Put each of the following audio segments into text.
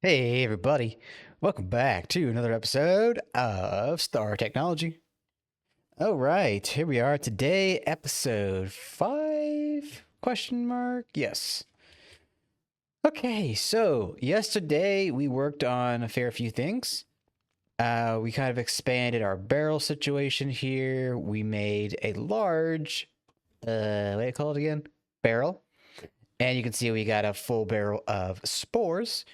Hey everybody, welcome back to another episode of Star Technology. All right, here we are today, episode 5? Question mark? Yes. Okay, so yesterday we worked on a fair few things. We kind of expanded our barrel situation here. We made a large, what do you call it again? Barrel. And you can see we got a full barrel of spores,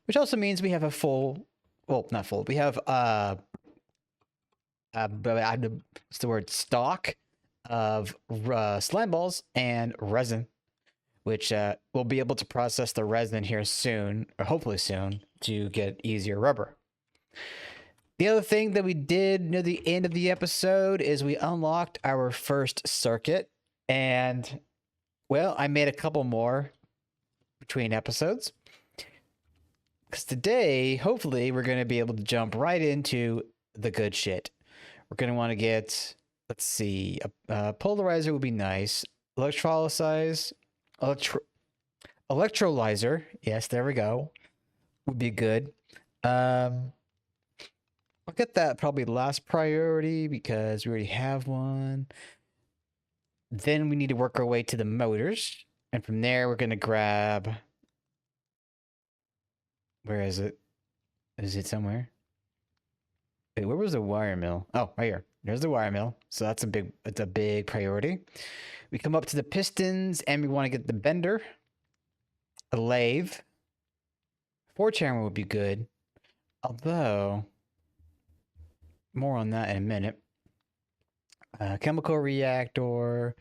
which also means we have a full, well, not full, we have what's the word, stock of slime balls and resin, which we'll be able to process the resin here soon, or hopefully soon, to get easier rubber. The other thing that we did near the end of the episode is we unlocked our first circuit, and well, I made a couple more between episodes. Because today, hopefully, we're going to be able to jump right into the good shit. We're going to want to get, let's see, a polarizer would be nice. Electrolyzer, yes, there we go, would be good. I'll get that probably last priority because we already have one. Then we need to work our way to the motors. And from there, we're going to grab... Where is it? Is it somewhere? Wait, where was the wire mill? Oh, right here. There's the wire mill. So that's a big priority. We come up to the pistons and we want to get the bender, a lathe. Forge hammer would be good. Although, more on that in a minute. Chemical reactor.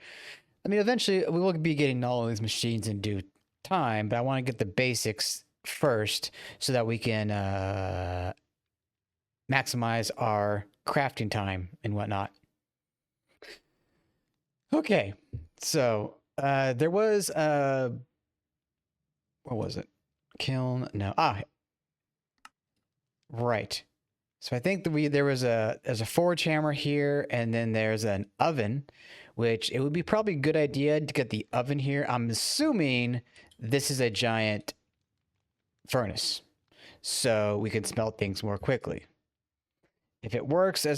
I mean, eventually we will be getting all of these machines in due time, but I want to get the basics first so that we can maximize our crafting time and whatnot. Okay, so there was what was it? Kiln? No. Right. So I think that there's a forge hammer here, and then there's an oven, which it would be probably a good idea to get the oven here. I'm assuming this is a giant furnace, so we can smelt things more quickly. If it works like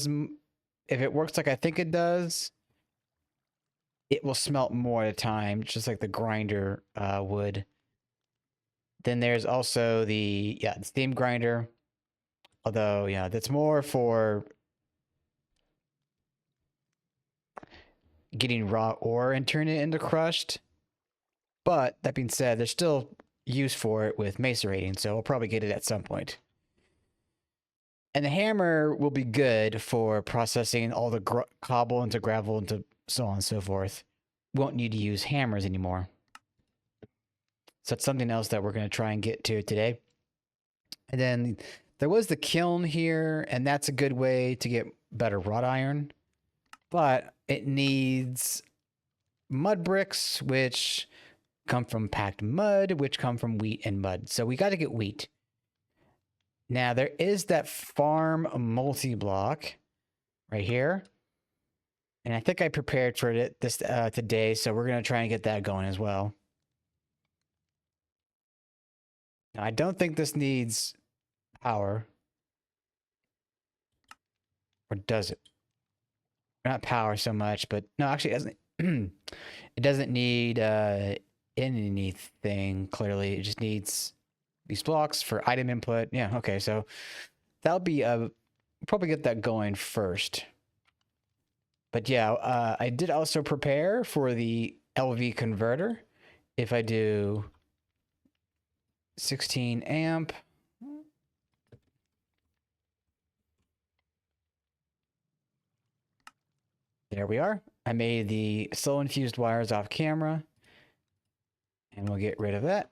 I think it does, it will smelt more at a time, just like the grinder would. Then there's also the steam grinder. Although, yeah, that's more for getting raw ore and turning it into crushed. But that being said, there's still use for it with macerating, so we'll probably get it at some point. And the hammer will be good for processing all the cobble into gravel into so on and so forth. We won't need to use hammers anymore. So that's something else that we're going to try and get to today. And then there was the kiln here, and that's a good way to get better wrought iron. But it needs mud bricks, which come from packed mud, which come from wheat and mud. So we got to get wheat. Now, there is that farm multi-block right here. And I think I prepared for it today, so we're going to try and get that going as well. Now, I don't think this needs power. Or does it? Not power so much, but no, actually it doesn't. It doesn't need anything, clearly. It just needs these blocks for item input. Yeah, okay, so that'll be probably get that going first. But yeah, I did also prepare for the LV converter. If I do 16 amp, there we are. I made the slow infused wires off camera, and we'll get rid of that.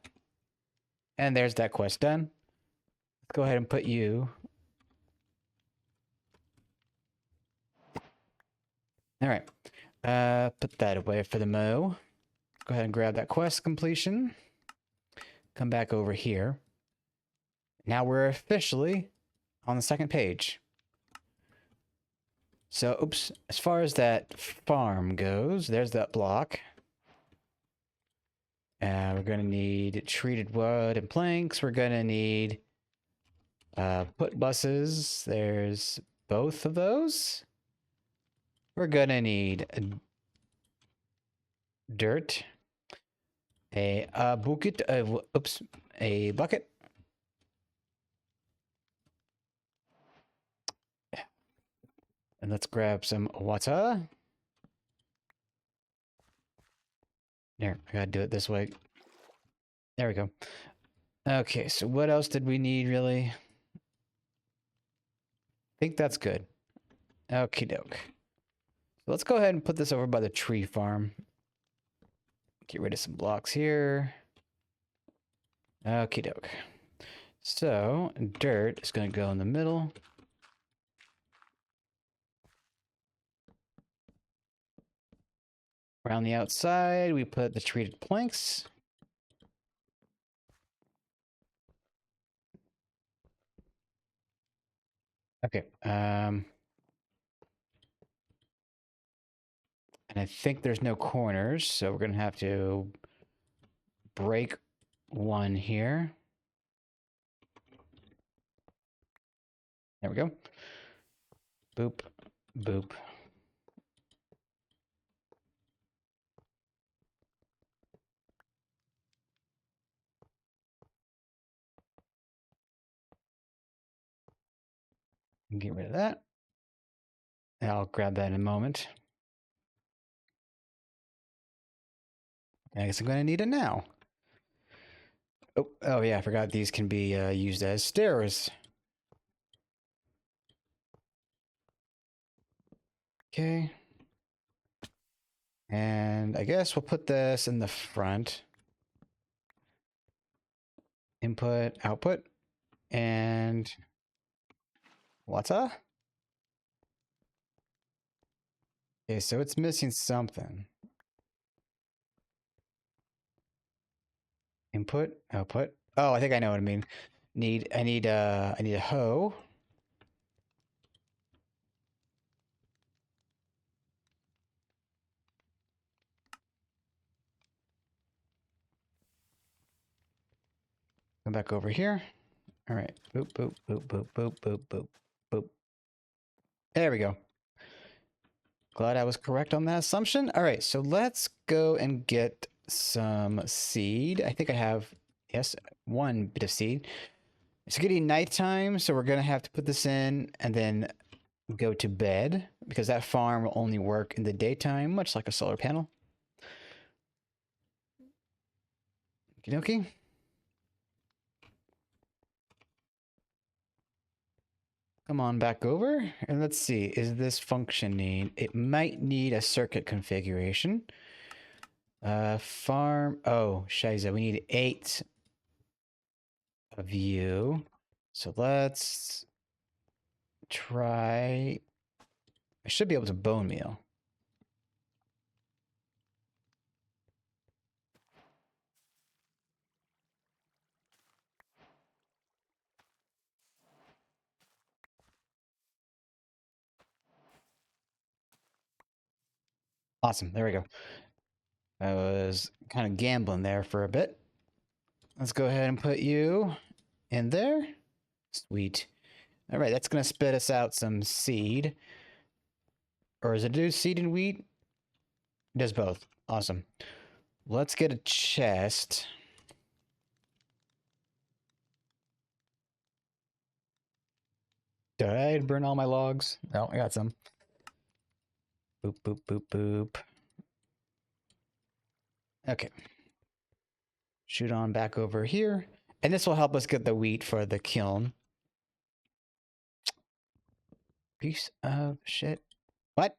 And there's that quest done. Let's go ahead and put you. All right. Put that away for the mo. Go ahead and grab that quest completion. Come back over here. Now we're officially on the second page. So, oops, as far as that farm goes, there's that block. We're going to need treated wood and planks. We're going to need Put buses. There's both of those. We're gonna need dirt, a bucket, a bucket. And let's grab some water. There, I gotta do it this way. There we go. Okay, so what else did we need, really? I think that's good. Okie doke. So let's go ahead and put this over by the tree farm. Get rid of some blocks here. Okie doke. So, dirt is going to go in the middle. Around the outside, we put the treated planks. Okay. And I think there's no corners, so we're going to have to break one here. There we go. Boop, boop. Get rid of that. And I'll grab that in a moment. I guess I'm going to need it now. Oh yeah, I forgot these can be used as stairs. Okay. And I guess we'll put this in the front. Input, output, and what's up? Okay, so it's missing something. Input, output. Oh, I think I know what I mean. I need a hoe. Come back over here. All right. Boop, boop, boop, boop, boop, boop, boop, boop. There we go. Glad I was correct on that assumption. All right, so let's go and get some seed. I think I have, yes, one bit of seed. It's getting nighttime, so we're going to have to put this in and then go to bed because that farm will only work in the daytime, much like a solar panel. Okie dokie. Come on back over and let's see, is this functioning? It might need a circuit configuration. Farm, oh, shiza, we need 8 of you. So let's try, I should be able to bone meal. Awesome, there we go. I was kind of gambling there for a bit. Let's go ahead and put you in there. Sweet. All right, that's going to spit us out some seed. Or is it do seed and wheat? It does both. Awesome. Let's get a chest. Did I burn all my logs? No, I got some. Boop, boop, boop, boop. Okay. Shoot on back over here. And this will help us get the wheat for the kiln. Piece of shit. What?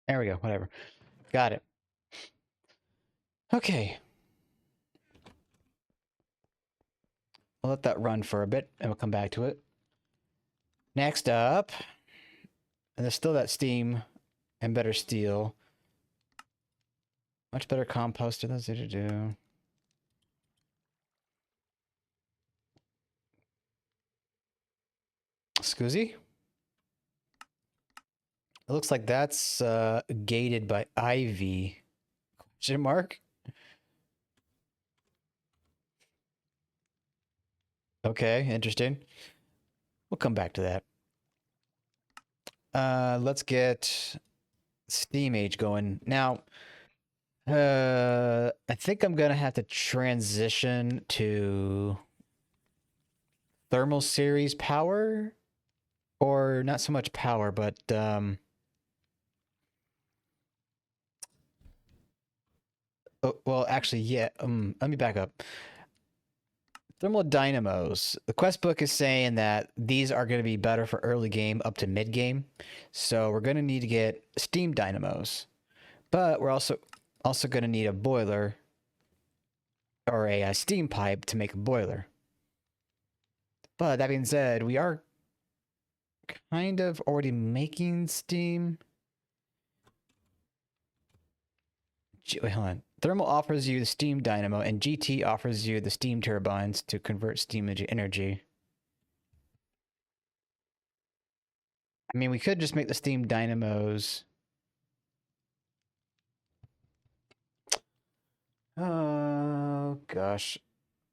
There we go. Whatever. Got it. Okay. We'll let that run for a bit and we'll come back to it. Next up, and there's still that steam and better steel. Much better composter. That's it to do. Scoozy? It looks like that's gated by ivy. Question mark? Okay, interesting. We'll come back to that. Let's get Steam Age going. Now, I think I'm gonna have to transition to thermal series power, or not so much power, but oh, well, actually, yeah. Let me back up. Thermal dynamos. The quest book is saying that these are going to be better for early game up to mid game, so we're going to need to get steam dynamos, but we're also going to need a boiler or a steam pipe to make a boiler. But that being said, we are kind of already making steam. Wait, hold on. Thermal offers you the steam dynamo, and GT offers you the steam turbines to convert steam into energy. I mean, we could just make the steam dynamos. Oh, gosh.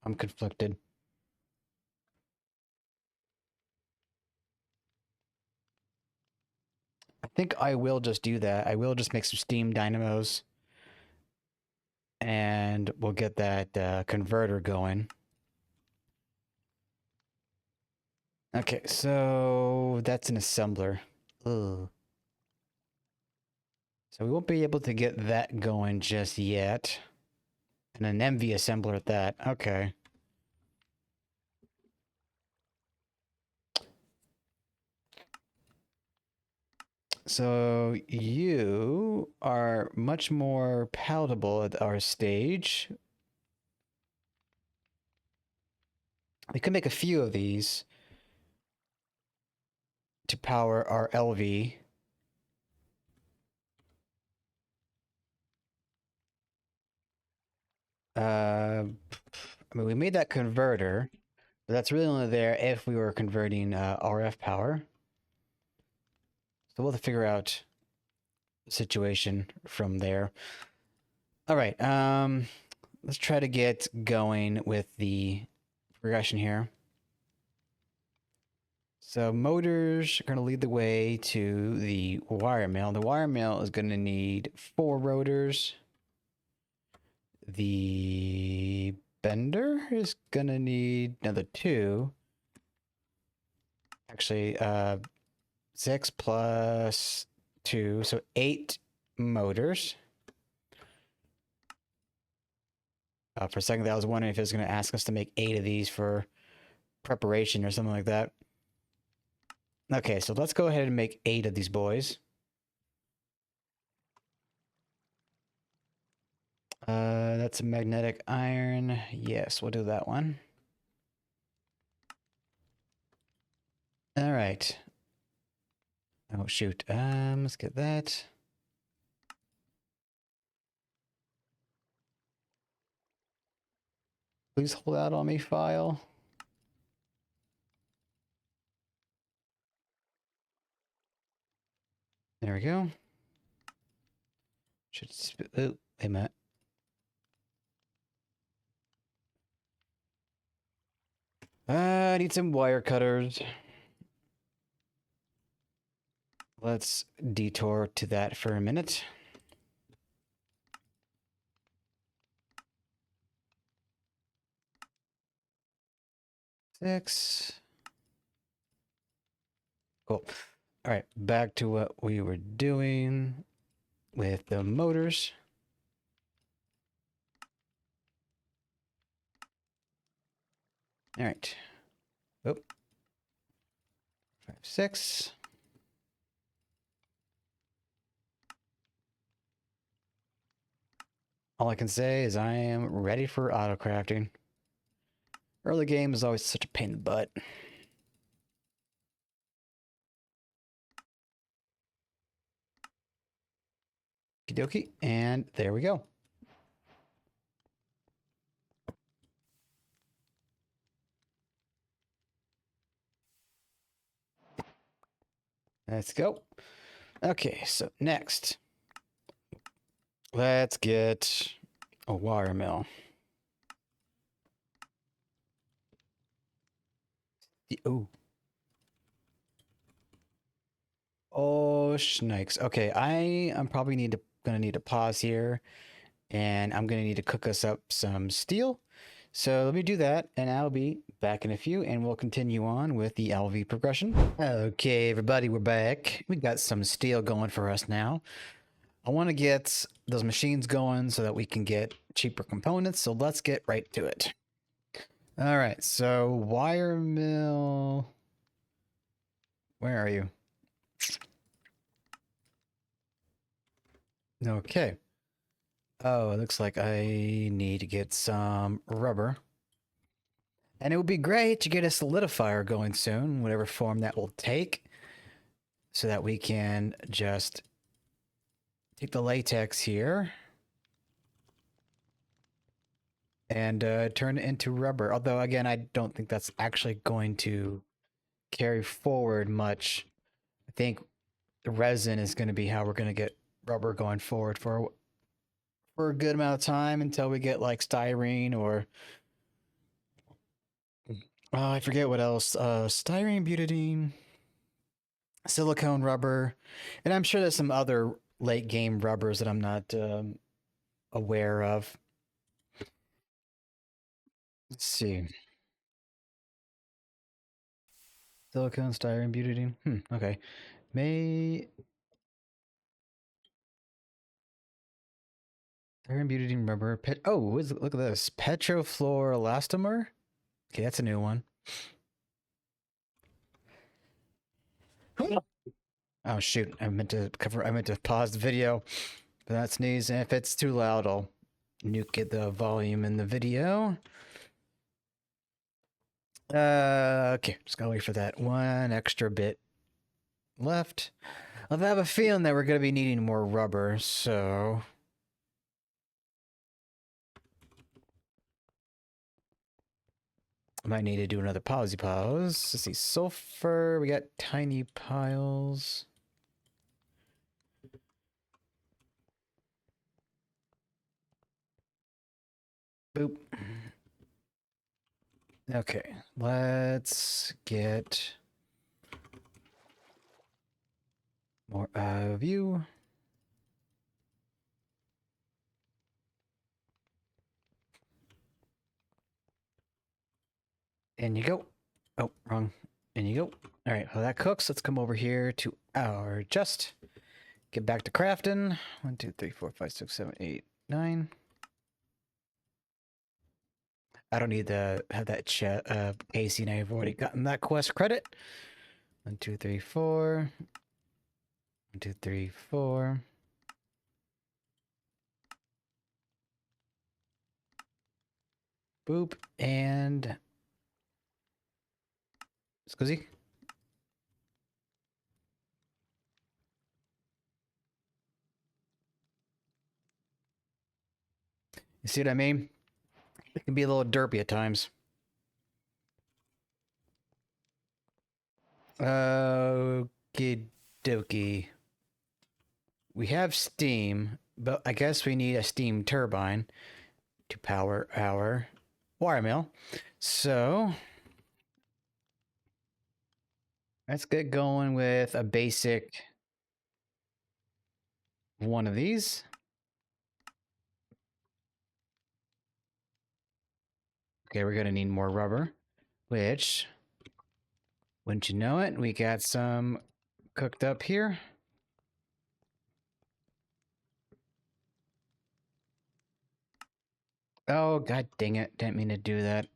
I'm conflicted. I think I will just do that. I will just make some steam dynamos. And we'll get that converter going. Okay, so that's an assembler. Ugh. So we won't be able to get that going just yet. And an MV assembler at that. Okay. So you are much more palatable at our stage. We could make a few of these to power our LV. I mean, we made that converter, but that's really only there if we were converting RF power. So we'll have to figure out the situation from there. All right, let's try to get going with the progression here. So motors are going to lead the way to the wire mill. The wire mill is going to need 4 rotors. The bender is going to need another 2. Actually, 6 plus 2, so 8 motors. For a second, I was wondering if it was going to ask us to make 8 of these for preparation or something like that. Okay, so let's go ahead and make 8 of these boys. That's a magnetic iron. Yes, we'll do that one. All right. Oh, shoot. Let's get that. Please hold out on me, file. There we go. Should oh, wait a minute. I need some wire cutters. Let's detour to that for a minute. Six. Cool. All right, back to what we were doing with the motors. All right. Oh. 5, 6. All I can say is I am ready for auto crafting. Early game is always such a pain in the butt. Okie dokie, and there we go. Let's go. Okay, so next, let's get a wire mill. Oh. Oh, schnikes. Okay, I'm probably gonna need to pause here, and I'm gonna need to cook us up some steel. So let me do that, and I'll be back in a few, and we'll continue on with the LV progression. Okay, everybody, we're back. We got some steel going for us now. I want to get those machines going so that we can get cheaper components, so let's get right to it. All right, so Wiremill. Where are you? Okay. Oh, it looks like I need to get some rubber. And it would be great to get a solidifier going soon, whatever form that will take, so that we can just take the latex here and turn it into rubber. Although, again, I don't think that's actually going to carry forward much. I think the resin is going to be how we're going to get rubber going forward for a good amount of time until we get like styrene or I forget what else. Styrene, butadiene, silicone rubber, and I'm sure there's some other late game rubbers that I'm not aware of. Let's see. Silicone, styrene, butadiene. Okay. May styrene, butadiene rubber. Look at this. Petrofluoroelastomer. Okay, that's a new one. Oh shoot! I meant to pause the video, but that sneeze. And if it's too loud, I'll nuke the volume in the video. Okay, just gotta wait for that one extra bit left. I have a feeling that we're gonna be needing more rubber, so I might need to do another pause. Let's see, sulfur. We got tiny piles. Boop. Okay, let's get more of you. In you go. Oh, wrong. In you go. All right, while that cooks, let's come over here to our chest. Get back to crafting. 1, 2, 3, 4, 5, 6, 7, 8, 9. I don't need to have that casing. I've already gotten that quest credit. 1, 2, 3, 4. 1, 2, 3, 4. Boop. And Scusi. You see what I mean? It can be a little derpy at times. Okie dokie. We have steam, but I guess we need a steam turbine to power our wire mill. So let's get going with a basic one of these. Okay, we're gonna need more rubber, which, wouldn't you know it, we got some cooked up here. Oh, god dang it. Didn't mean to do that.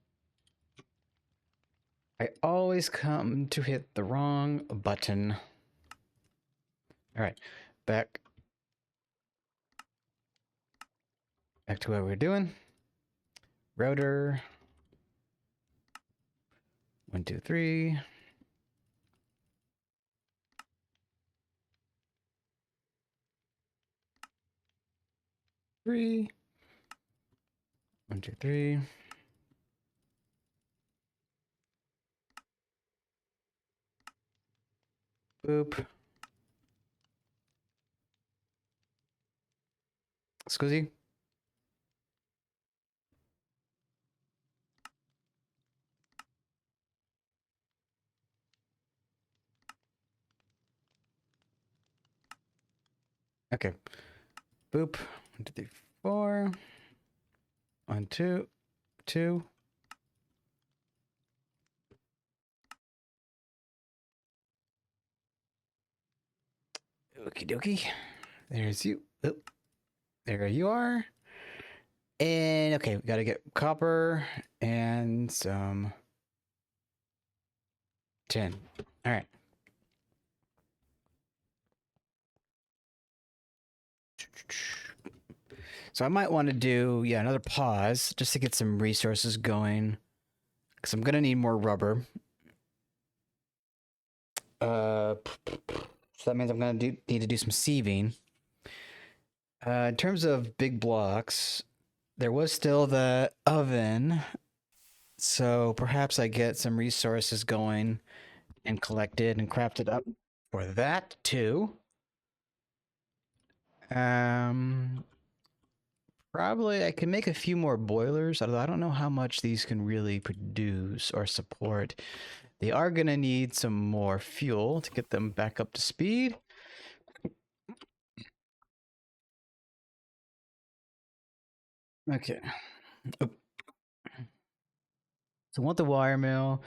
I always come to hit the wrong button. All right, back to what we're doing. Rotor. 1, 2, 3. Three. 1, 2, 3. Boop. Scusi. Okay. Boop. 1, 2, 3, 4. 1, 2, 2. Okie dokie. There's you. Oh, there you are. And okay, we gotta get copper and some tin. All right. So I might want to do, yeah, another pause just to get some resources going. Because I'm going to need more rubber. So that means I'm going to need to do some sieving. In terms of big blocks, there was still the oven. So perhaps I get some resources going and collected and crafted up for that too. Probably I can make a few more boilers, although I don't know how much these can really produce or support. They are going to need some more fuel to get them back up to speed. Okay. Oh. So we want the wire mill.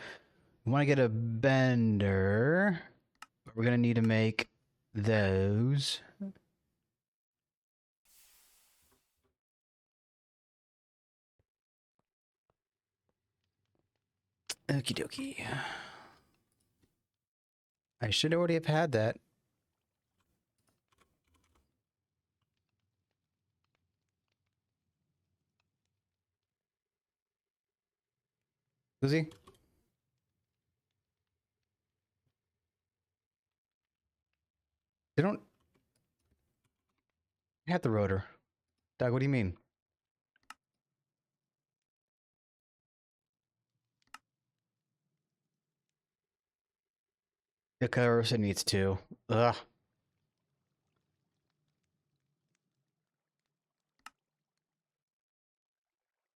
We want to get a bender. But we're going to need to make those. Okie dokie. I should already have had that. Lizzie? They don't have the rotor. Doug, what do you mean? The Carissa needs to. Ugh.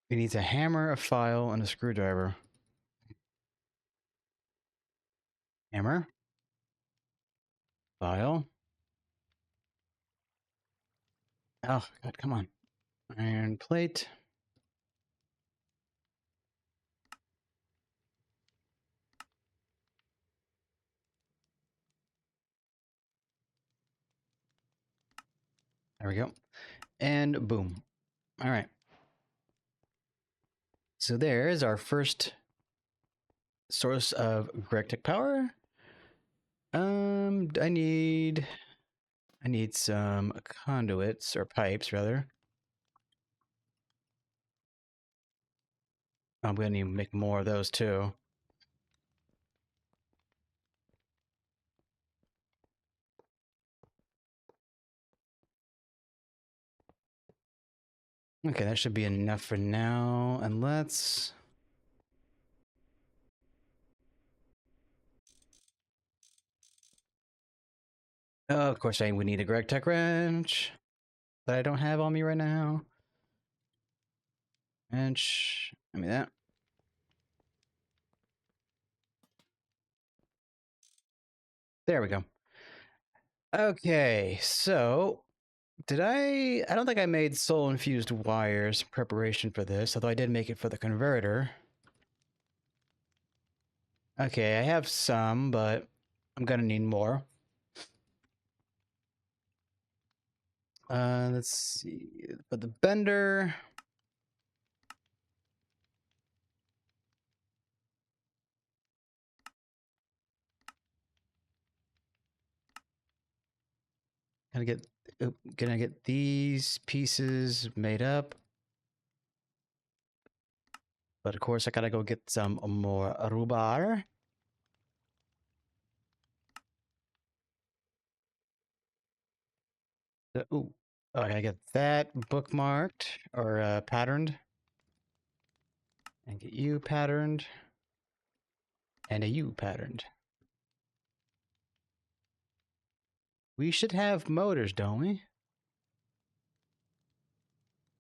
It needs a hammer, a file, and a screwdriver. Hammer. File. Oh, God, come on. Iron plate. There we go. And boom. All right. So there's our first source of GregTech power. I need some conduits or pipes rather. I'm gonna need to make more of those too. Okay, that should be enough for now. And let's. Oh, of course, I would need a GregTech wrench that I don't have on me right now. Wrench. Give me that. There we go. Okay, so I don't think I made soul infused wires preparation for this, although I did make it for the converter. Okay, I have some, but I'm gonna need more. Let's see. For the bender. Gonna get these pieces made up. But of course I gotta go get some more rhubarb. Oh, I gotta get that bookmarked or patterned. And get you patterned. And a U patterned. We should have motors, don't we?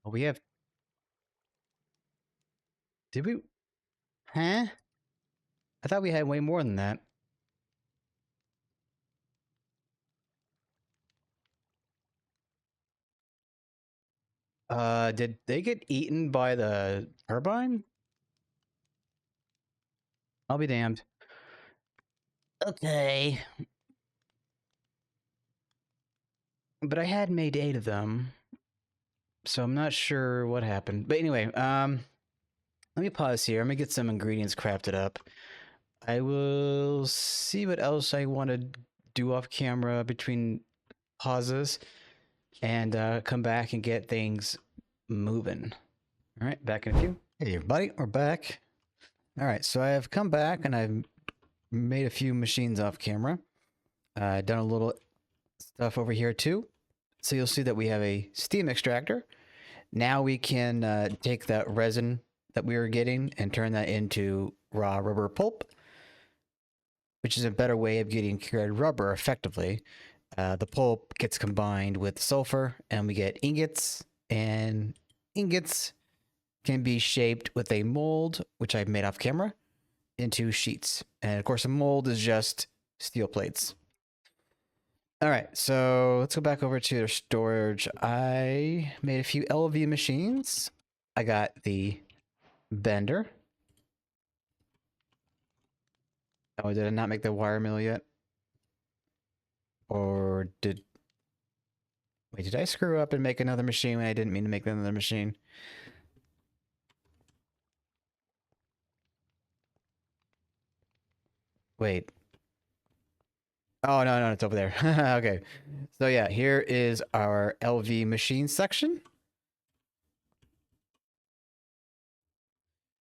Oh, we have. Did we? Huh? I thought we had way more than that. Did they get eaten by the turbine? I'll be damned. Okay. But I had made 8 of them, so I'm not sure what happened. But anyway, let me pause here. I'm gonna get some ingredients crafted up. I will see what else I want to do off camera between pauses, and come back and get things moving. All right, back in a few. Hey, everybody, we're back. All right, so I have come back and I've made a few machines off camera. Done a little stuff over here too. So you'll see that we have a steam extractor. Now we can take that resin that we were getting and turn that into raw rubber pulp, which is a better way of getting cured rubber effectively. The pulp gets combined with sulfur and we get ingots, and ingots can be shaped with a mold, which I've made off camera, into sheets. And of course, a mold is just steel plates. All right, so let's go back over to the storage. I made a few LV machines. I got the bender. Oh, did I not make the wire mill yet? Or did... Wait, did I screw up and make another machine when I didn't mean to make another machine? Wait. Oh, no, it's over there. Okay. So yeah, here is our LV machine section.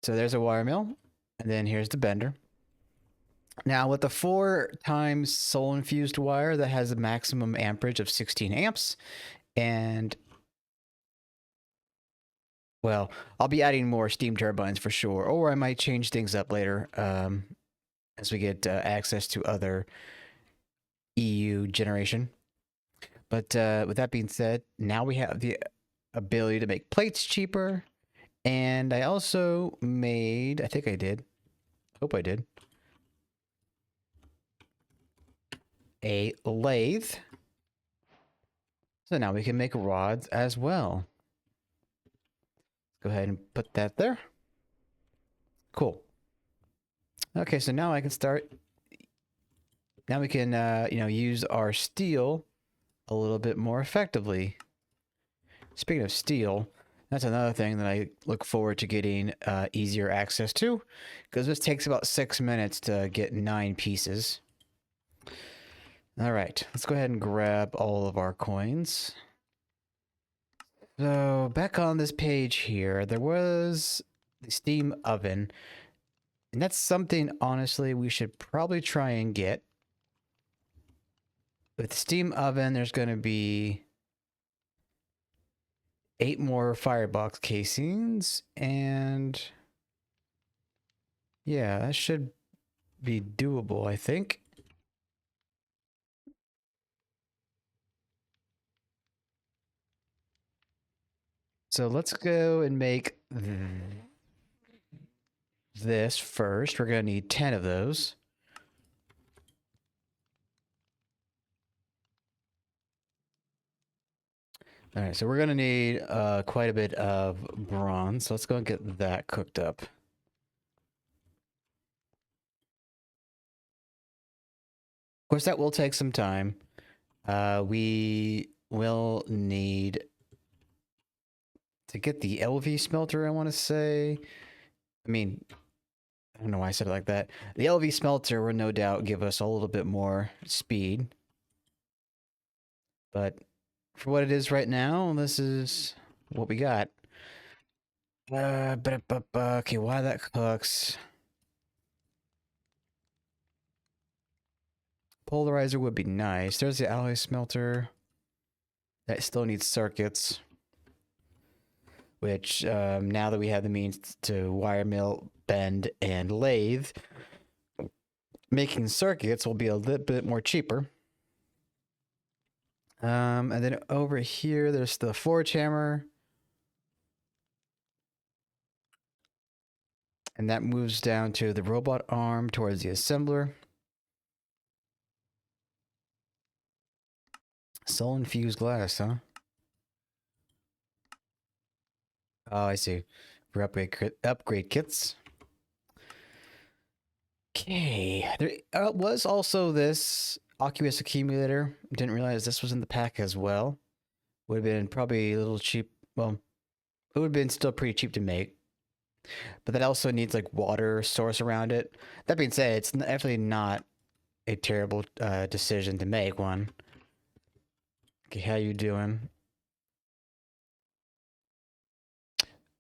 So there's a wire mill, and then here's the bender. Now with the 4 times soul infused wire that has a maximum amperage of 16 amps, and well, I'll be adding more steam turbines for sure, or I might change things up later as we get access to other EU generation. But with that being said, now we have the ability to make plates cheaper, and I also made, I think I did, hope I did, a lathe. So now we can make rods as well. Go ahead and put that there. Cool. Okay, so now I can start. Now we can, use our steel a little bit more effectively. Speaking of steel, that's another thing that I look forward to getting easier access to, because this takes about 6 minutes to get 9 pieces. All right, let's go ahead and grab all of our coins. So back on this page here, there was the steam oven, and that's something, honestly, we should probably try and get. With steam oven, there's going to be 8 more firebox casings, and yeah, that should be doable, I think. So let's go and make this first. We're going to need 10 of those. All right, so we're going to need quite a bit of bronze. So let's go and get that cooked up. Of course, that will take some time. We will need to get the LV smelter, I want to say. I mean, I don't know why I said it like that. The LV smelter will no doubt give us a little bit more speed. But for what it is right now, this is what we got. Okay, while that cooks, polarizer would be nice. There's the alloy smelter. That still needs circuits, which now that we have the means to wire mill, bend, and lathe, making circuits will be a little bit more cheaper. And then over here, there's the forge hammer. And that moves down to the robot arm towards the assembler. Soul infused glass, huh? Oh, I see. For upgrade kits. Okay. There was also this Oculus accumulator. Didn't realize this was in the pack as well. Would have been probably a little cheap. Well, it would have been still pretty cheap to make. But that also needs like water source around it. That being said, it's definitely not a terrible decision to make one. Okay, how you doing?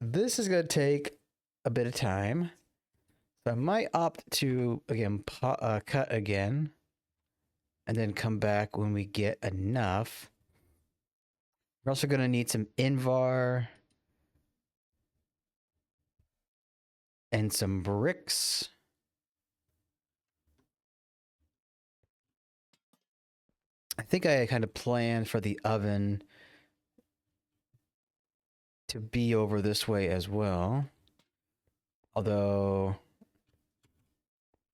This is going to take a bit of time. So I might opt to, again, cut again. And then come back when we get enough. We're also going to need some Invar. And some bricks. I think I kind of planned for the oven to be over this way as well. Although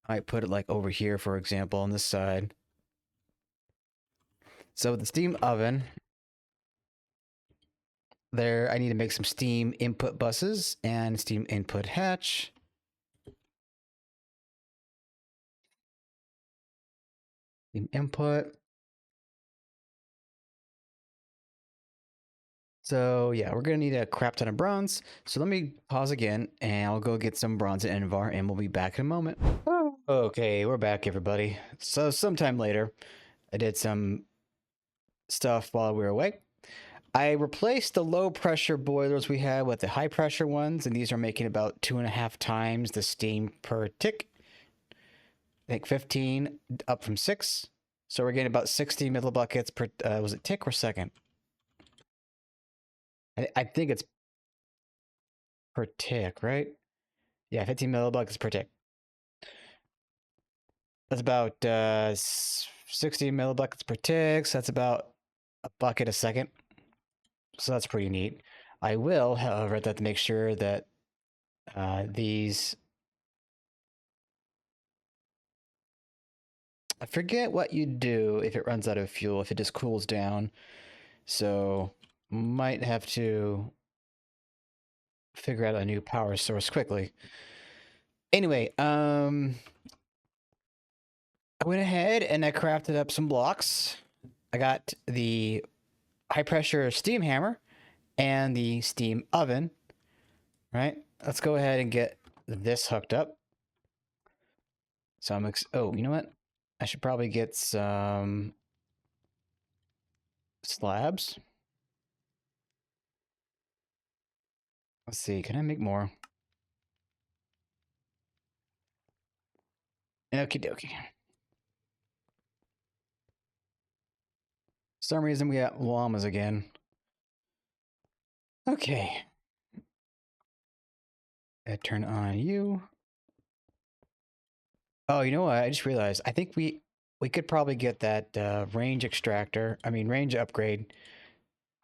I might put it like over here, for example, on this side. So with the steam oven, there I need to make some steam input buses and steam input hatch. Steam input. So yeah, we're gonna need a crap ton of bronze. So let me pause again and I'll go get some bronze and Invar and we'll be back in a moment. Okay, we're back everybody. So sometime later, I did some stuff while we were away. I replaced the low pressure boilers we had with the high pressure ones, and these are making about 2.5 times the steam per tick. I think 15 up from 6. So we're getting about 60 millibuckets per, was it tick or second? I think it's per tick, right? Yeah, 15 millibuckets per tick. That's about 60 millibuckets per tick. So that's about a bucket a second. So that's pretty neat. I will, however, have to make sure that these... I forget what you do if it runs out of fuel, if it just cools down. So might have to figure out a new power source quickly. Anyway, I went ahead and I crafted up some blocks. I got the high pressure steam hammer and the steam oven. Right? Let's go ahead and get this hooked up. So I'm oh, you know what? I should probably get some slabs. Let's see, can I make more? Okie dokie. For some reason we got llamas again. Okay. I turn on you. Oh, you know what? I just realized. I think we could probably get that range extractor. I mean, range upgrade.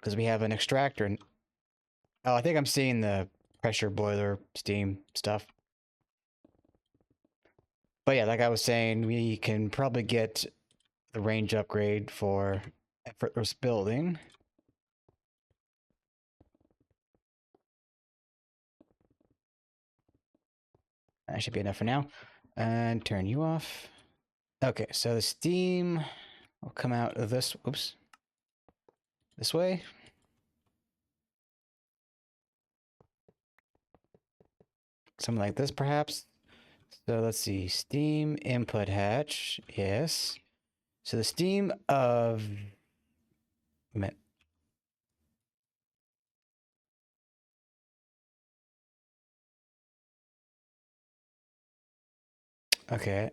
Because we have an extractor. Oh, I think I'm seeing the pressure boiler steam stuff. But yeah, like I was saying, we can probably get the range upgrade for Effortless building. That should be enough for now. And turn you off. Okay, so the steam will come out of this. Oops. This way. Something like this, perhaps. So let's see. Steam input hatch. Yes. So the steam of... Okay.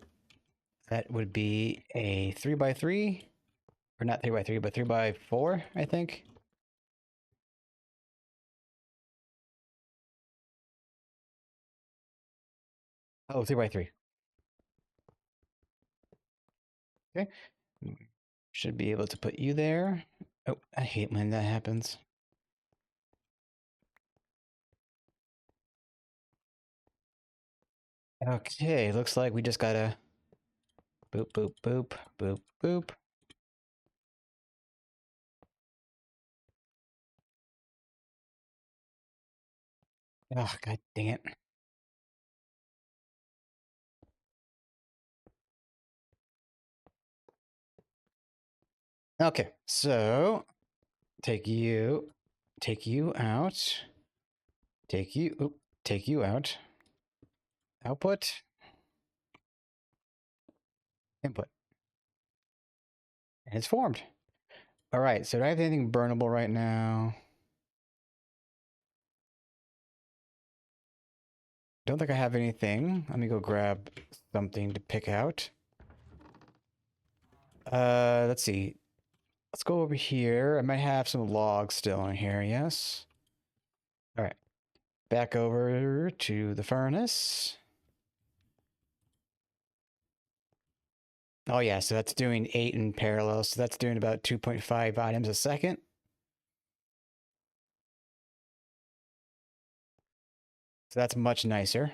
That would be a 3x3. Or not 3x3, but 3x4, I think. Oh, 3x3. Okay. Should be able to put you there. Oh, I hate when that happens. Okay, looks like we just gotta boop, boop, boop, boop, boop. Oh, god dang it. Okay, so take you out, take you out, output, input, and it's formed. All right, so do I have anything burnable right now? Don't think I have anything. Let me go grab something to pick out. Let's see. Let's go over here. I might have some logs still in here, yes. All right. Back over to the furnace. Oh yeah, so that's doing 8 in parallel, so that's doing about 2.5 items a second. So that's much nicer.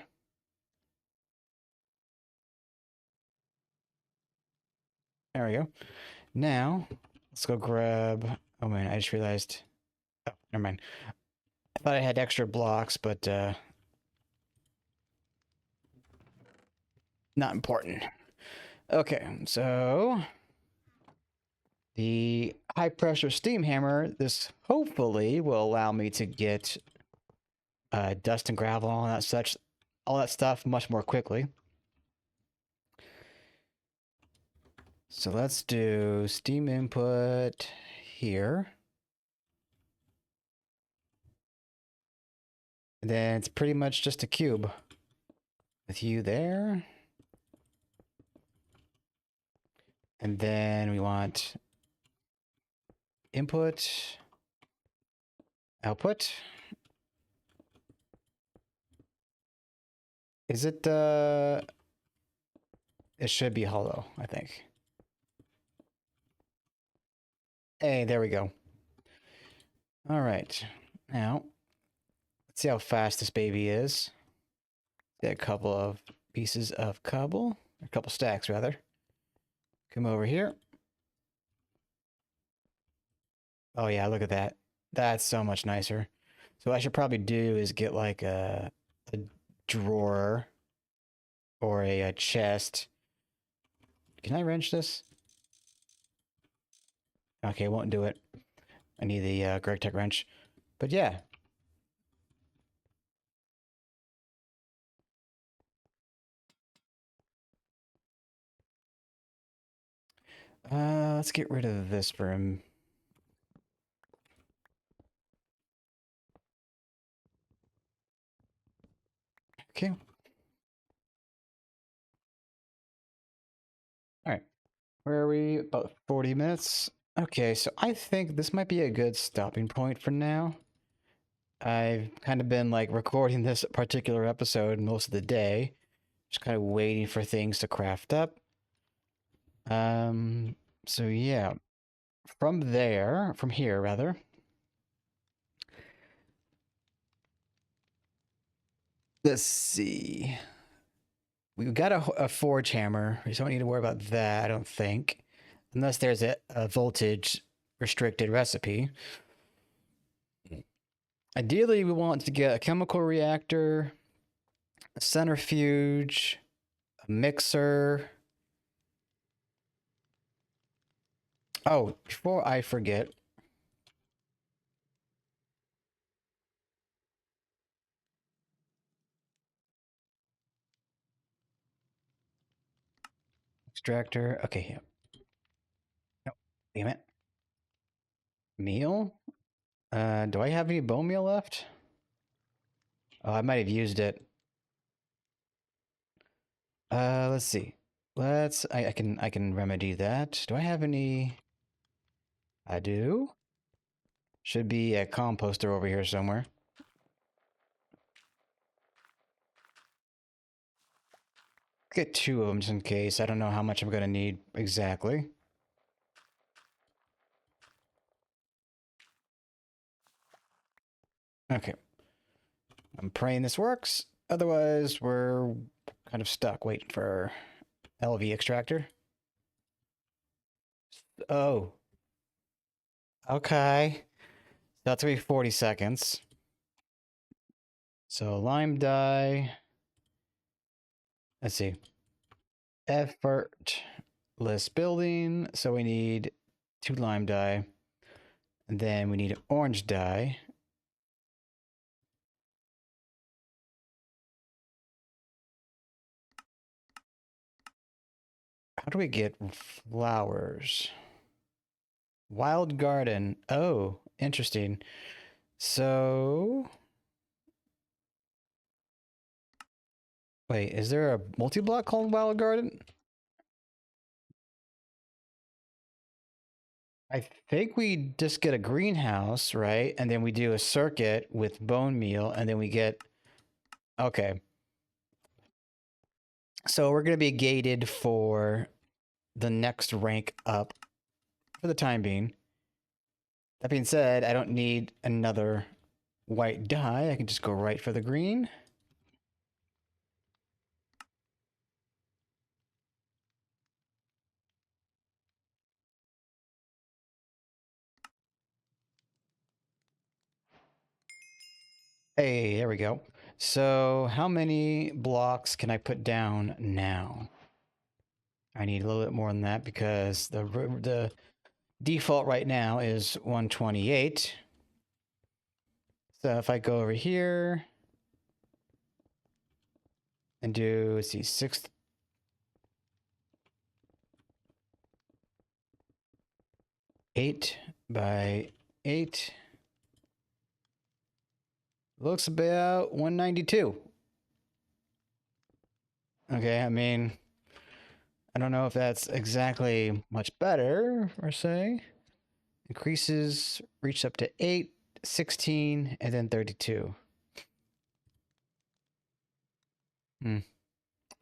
There we go. Now, let's go grab... Oh man, I just realized... Oh, never mind. I thought I had extra blocks, but not important. Okay, so the high pressure steam hammer, this hopefully will allow me to get dust and gravel and all that stuff much more quickly. So let's do steam input here. And then it's pretty much just a cube with you there. And then we want input, output. Is it, it should be hollow, I think. Hey, there we go. All right. Now, let's see how fast this baby is. Get a couple of pieces of cobble, a couple stacks rather. Come over here. Oh yeah, look at that. That's so much nicer. So what I should probably do is get like a drawer or a chest. Can I wrench this? Okay, won't do it. I need the GregTech wrench. But yeah. Let's get rid of this for him. Okay. All right. Where are we? About 40 minutes. Okay, so I think this might be a good stopping point for now. I've kind of been like recording this particular episode most of the day, just kind of waiting for things to craft up. So yeah, from here rather. Let's see. We've got a forge hammer. We don't need to worry about that, I don't think. Unless there's a voltage restricted recipe. Ideally, we want to get a chemical reactor, a centrifuge, a mixer. Oh, before I forget. Extractor. Okay, yeah. No, damn it. Meal? Do I have any bone meal left? Oh, I might have used it. Let's see. I can remedy that. Do I have any? I do. Should be a composter over here somewhere. Get 2 of them just in case. I don't know how much I'm gonna need exactly. Okay. I'm praying this works. Otherwise, we're kind of stuck waiting for LV extractor. Oh. Okay. That's gonna be 40 seconds. So lime dye. Let's see. Effortless building. So we need 2 lime dye. And then we need orange dye. How do we get flowers? Wild garden. Oh, interesting. So, wait, is there a multi-block called Wild Garden? I think we just get a greenhouse, right? And then we do a circuit with bone meal, and then we get... Okay. So we're going to be gated for the next rank up for the time being. That being said, I don't need another white dye. I can just go right for the green. Hey, there we go. So how many blocks can I put down now? I need a little bit more than that because the default right now is 128. So if I go over here and do, let's see, 6. Eight by 8. Looks about 192. Okay, I mean, I don't know if that's exactly much better, per se. Increases, reach up to 8, 16, and then 32.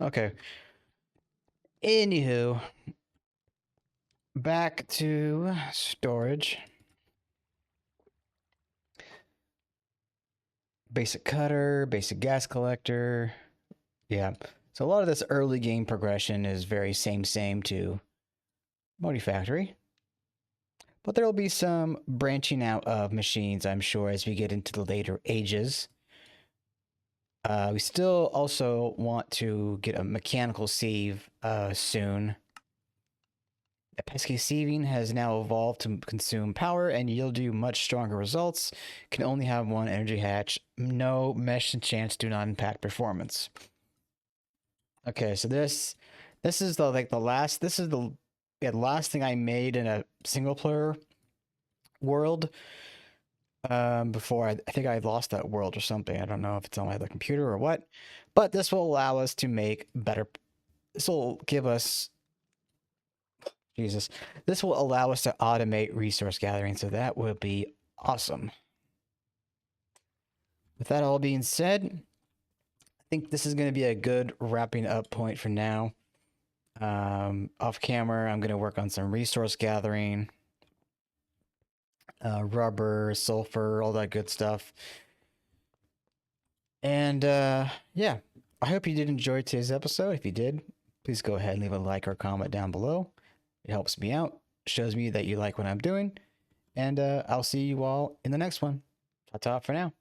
Okay. Anywho, back to storage. Basic cutter, basic gas collector. Yeah. So a lot of this early game progression is very same to Multifactory. But there will be some branching out of machines, I'm sure, as we get into the later ages. We still also want to get a mechanical sieve soon. The pesky sieving has now evolved to consume power and yield you much stronger results. Can only have one energy hatch. No mesh enchants do not impact performance. Okay, so this is the last last thing I made in a single player world. Before I think I lost that world or something. I don't know if it's on my other computer or what. But this will allow us to make better. This will give us. Jesus. This will allow us to automate resource gathering, so that will be awesome. With that all being said, I think this is going to be a good wrapping up point for now. Off camera, I'm going to work on some resource gathering. Rubber, sulfur, all that good stuff. And yeah, I hope you did enjoy today's episode. If you did, please go ahead and leave a like or comment down below. It helps me out, shows me that you like what I'm doing, and I'll see you all in the next one. Ta-ta for now.